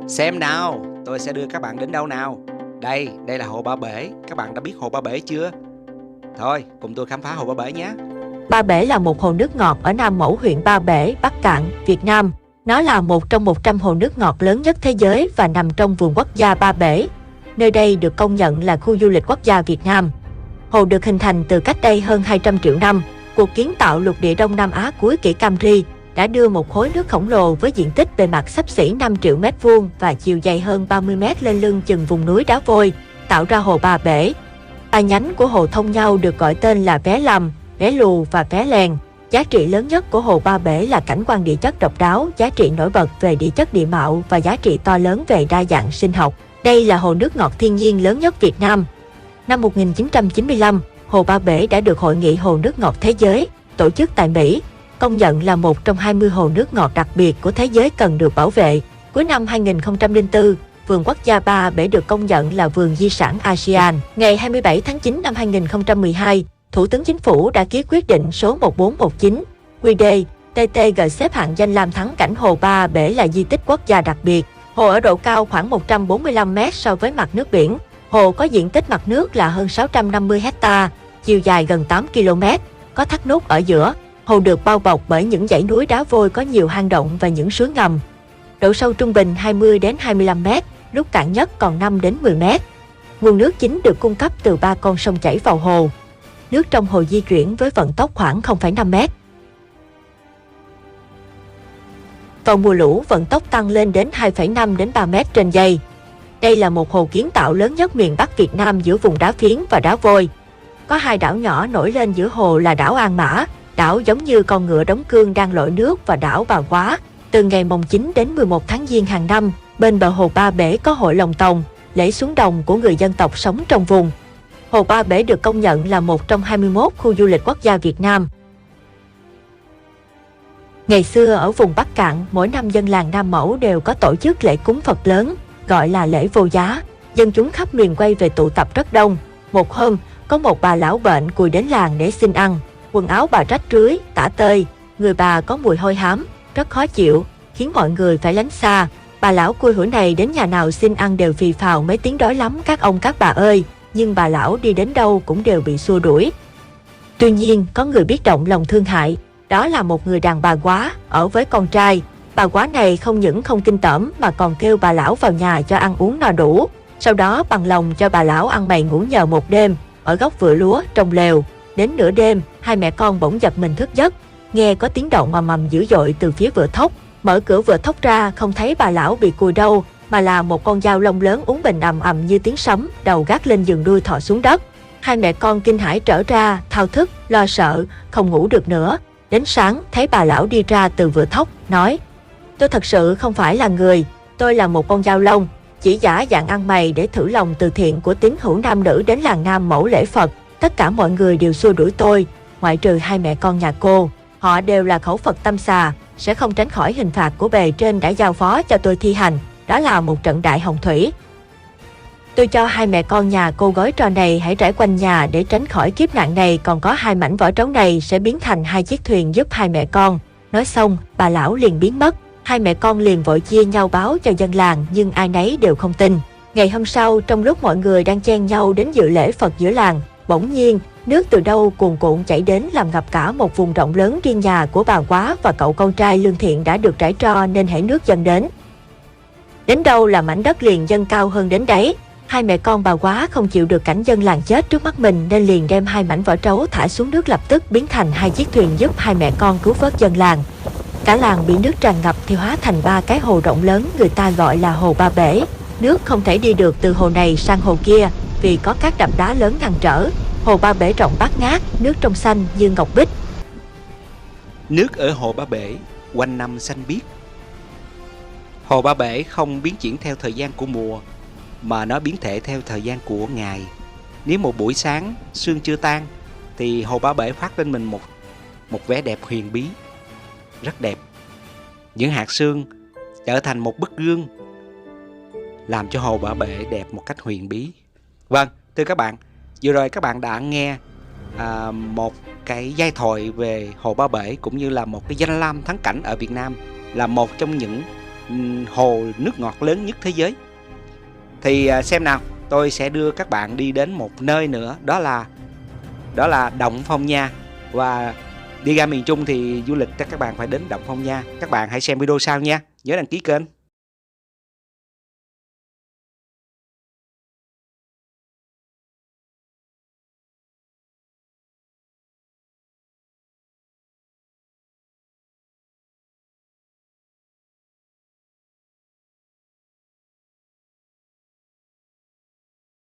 Xem nào, tôi sẽ đưa các bạn đến đâu nào. Đây là Hồ Ba Bể. Các bạn đã biết Hồ Ba Bể chưa? Thôi, cùng tôi khám phá Hồ Ba Bể nhé. Ba Bể là một hồ nước ngọt ở Nam Mẫu, huyện Ba Bể, Bắc Kạn, Việt Nam. Nó là một trong 100 hồ nước ngọt lớn nhất thế giới và nằm trong vườn quốc gia Ba Bể. Nơi đây được công nhận là khu du lịch quốc gia Việt Nam. Hồ được hình thành từ cách đây hơn 200 triệu năm. Cuộc kiến tạo lục địa Đông Nam Á cuối kỷ Camry đã đưa một khối nước khổng lồ với diện tích bề mặt xấp xỉ 5 triệu mét vuông và chiều dài hơn 30 mét lên lưng chừng vùng núi đá vôi, tạo ra hồ Ba Bể. Ba nhánh của hồ thông nhau được gọi tên là Vé Lầm, Vé Lù và Vé Lèn. Giá trị lớn nhất của hồ Ba Bể là cảnh quan địa chất độc đáo, giá trị nổi bật về địa chất địa mạo và giá trị to lớn về đa dạng sinh học. Đây là hồ nước ngọt thiên nhiên lớn nhất Việt Nam. Năm 1995, hồ Ba Bể đã được Hội nghị Hồ nước ngọt Thế giới, tổ chức tại Mỹ, công nhận là một trong 20 hồ nước ngọt đặc biệt của thế giới cần được bảo vệ. Cuối năm 2004, vườn quốc gia Ba Bể được công nhận là vườn di sản ASEAN. Ngày 27 tháng 9 năm 2012, Thủ tướng Chính phủ đã ký quyết định số 1419 QĐ-TT xếp hạng danh lam thắng cảnh hồ Ba Bể là di tích quốc gia đặc biệt. Hồ ở độ cao khoảng 145 m so với mặt nước biển. Hồ có diện tích mặt nước là hơn 650 ha, chiều dài gần 8 km, có thác nút ở giữa. Hồ được bao bọc bởi những dãy núi đá vôi có nhiều hang động và những suối ngầm. Độ sâu trung bình 20 đến 25 m, lúc cạn nhất còn 5 đến 10 m. Nguồn nước chính được cung cấp từ 3 con sông chảy vào hồ. Nước trong hồ di chuyển với vận tốc khoảng 0,5 m. Vào mùa lũ, vận tốc tăng lên đến 2,5 đến 3 m trên giây. Đây là một hồ kiến tạo lớn nhất miền Bắc Việt Nam giữa vùng đá phiến và đá vôi. Có hai đảo nhỏ nổi lên giữa hồ là đảo An Mã, đảo giống như con ngựa đóng cương đang lội nước, và đảo Bà Quá. Từ ngày mồng 9 đến 11 tháng Giêng hàng năm, bên bờ hồ Ba Bể có hội lồng tồng, lễ xuống đồng của người dân tộc sống trong vùng. Hồ Ba Bể được công nhận là một trong 21 khu du lịch quốc gia Việt Nam. Ngày xưa ở vùng Bắc Kạn, mỗi năm dân làng Nam Mẫu đều có tổ chức lễ cúng Phật lớn, gọi là lễ Vô Giá. Dân chúng khắp miền quay về tụ tập rất đông. Một hôm, có một bà lão bệnh cùi đến làng để xin ăn. Quần áo bà rách rưới, tả tơi, người bà có mùi hôi hám, rất khó chịu, khiến mọi người phải lánh xa. Bà lão cùi hủi này đến nhà nào xin ăn đều phì phào mấy tiếng đói lắm các ông các bà ơi, nhưng bà lão đi đến đâu cũng đều bị xua đuổi. Tuy nhiên, có người biết động lòng thương hại, đó là một người đàn bà Quá, ở với con trai. Bà Quá này không những không kinh tởm mà còn kêu bà lão vào nhà cho ăn uống no đủ. Sau đó bằng lòng cho bà lão ăn mày ngủ nhờ một đêm, ở góc vựa lúa trong lều. Đến nửa đêm, hai mẹ con bỗng giật mình thức giấc, nghe có tiếng động ầm ầm dữ dội từ phía vựa thóc. Mở cửa vựa thóc ra, không thấy bà lão bị cùi đâu, mà là một con dao lông lớn uốn bình ầm ầm như tiếng sấm, đầu gác lên giường, đuôi thọ xuống đất. Hai mẹ con kinh hãi trở ra, thao thức, lo sợ, không ngủ được nữa. Đến sáng, thấy bà lão đi ra từ vựa thóc, nói: "Tôi thật sự không phải là người, tôi là một con dao lông, chỉ giả dạng ăn mày để thử lòng từ thiện của tín hữu nam nữ đến làng Nam Mẫu lễ Phật. Tất cả mọi người đều xua đuổi tôi, ngoại trừ hai mẹ con nhà cô. Họ đều là khẩu Phật tâm xà, sẽ không tránh khỏi hình phạt của bề trên đã giao phó cho tôi thi hành, đó là một trận đại hồng thủy. Tôi cho hai mẹ con nhà cô gói trò này hãy trải quanh nhà để tránh khỏi kiếp nạn này, còn có hai mảnh vỏ trấu này sẽ biến thành hai chiếc thuyền giúp hai mẹ con." Nói xong, bà lão liền biến mất. Hai mẹ con liền vội chia nhau báo cho dân làng, nhưng ai nấy đều không tin. Ngày hôm sau, trong lúc mọi người đang chen nhau đến dự lễ Phật giữa làng, bỗng nhiên, nước từ đâu cuồn cuộn chảy đến làm ngập cả một vùng rộng lớn. Riêng nhà của bà Quá và cậu con trai lương thiện đã được trải tro nên hễ nước dâng đến đâu là mảnh đất liền dâng cao hơn đến đấy. Hai mẹ con bà Quá không chịu được cảnh dân làng chết trước mắt mình nên liền đem hai mảnh vỏ trấu thả xuống nước, lập tức biến thành hai chiếc thuyền giúp hai mẹ con cứu vớt dân làng. Cả làng bị nước tràn ngập thì hóa thành ba cái hồ rộng lớn, người ta gọi là hồ Ba Bể. Nước không thể đi được từ hồ này sang hồ kia vì có các đập đá lớn ngăn trở. Hồ Ba Bể rộng bát ngát, nước trong xanh như ngọc bích. Nước ở Hồ Ba Bể quanh năm xanh biếc. Hồ Ba Bể không biến chuyển theo thời gian của mùa, mà nó biến thể theo thời gian của ngày. Nếu một buổi sáng sương chưa tan thì Hồ Ba Bể phát lên mình một vẻ đẹp huyền bí, rất đẹp. Những hạt sương trở thành một bức gương, làm cho Hồ Ba Bể đẹp một cách huyền bí. Vâng, thưa các bạn, vừa rồi các bạn đã nghe một cái giai thoại về Hồ Ba Bể, cũng như là một cái danh lam thắng cảnh ở Việt Nam, là một trong những hồ nước ngọt lớn nhất thế giới. Thì xem nào, tôi sẽ đưa các bạn đi đến một nơi nữa, đó là Động Phong Nha. Và đi ra miền Trung thì du lịch chắc các bạn phải đến Động Phong Nha. Các bạn hãy xem video sau nha. Nhớ đăng ký kênh.